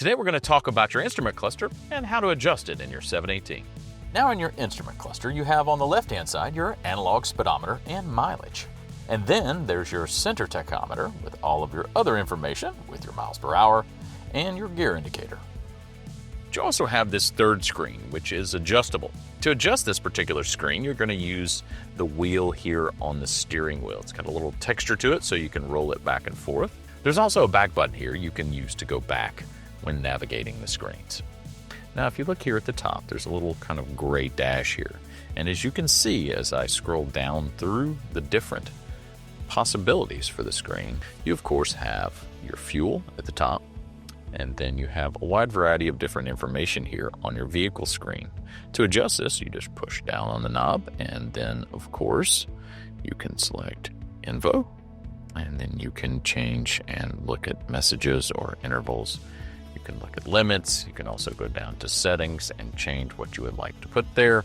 Today we're going to talk about your instrument cluster and how to adjust it in your 718. Now in your instrument cluster, you have on the left-hand side your analog speedometer and mileage. And then there's your center tachometer with all of your other information with your miles per hour and your gear indicator. You also have this third screen, which is adjustable. To adjust this particular screen, you're going to use the wheel here on the steering wheel. It's got a little texture to it so you can roll it back and forth. There's also a back button here you can use to go back when navigating the screens. Now, if you look here at the top, there's a little kind of gray dash here. And as you can see, as I scroll down through the different possibilities for the screen, you of course have your fuel at the top, and then you have a wide variety of different information here on your vehicle screen. To adjust this, you just push down on the knob, and then of course, you can select Info, and then you can change and look at messages or intervals. You can look at limits. You can also go down to settings and change what you would like to put there.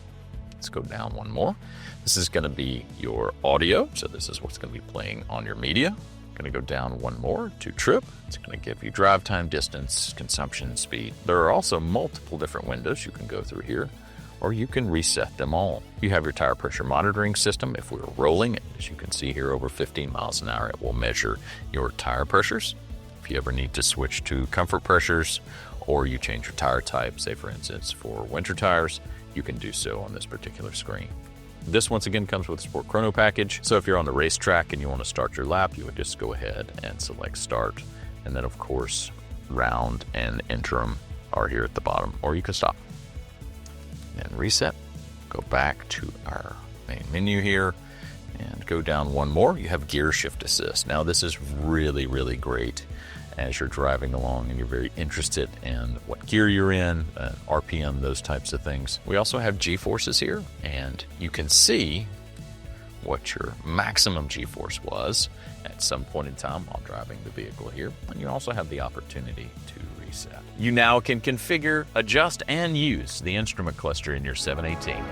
Let's go down one more. This is going to be your audio. So this is what's going to be playing on your media. Going to go down one more to trip. It's going to give you drive time, distance, consumption, speed. There are also multiple different windows you can go through here, or you can reset them all. You have your tire pressure monitoring system. If we're rolling, as you can see here, over 15 miles an hour, it will measure your tire pressures. If you ever need to switch to comfort pressures, or you change your tire type, say for instance for winter tires, you can do so on this particular screen. This once again comes with a Sport Chrono package, so if you're on the racetrack and you want to start your lap, you would just go ahead and select start, and then of course round and interim are here at the bottom, or you can stop and reset. Go back to our main menu here and go down one more. You have gear shift assist. Now this is really great as you're driving along and you're very interested in what gear you're in, RPM, those types of things. We also have G-forces here, and you can see what your maximum G-force was at some point in time while driving the vehicle here. And you also have the opportunity to reset. You now can configure, adjust, and use the instrument cluster in your 718.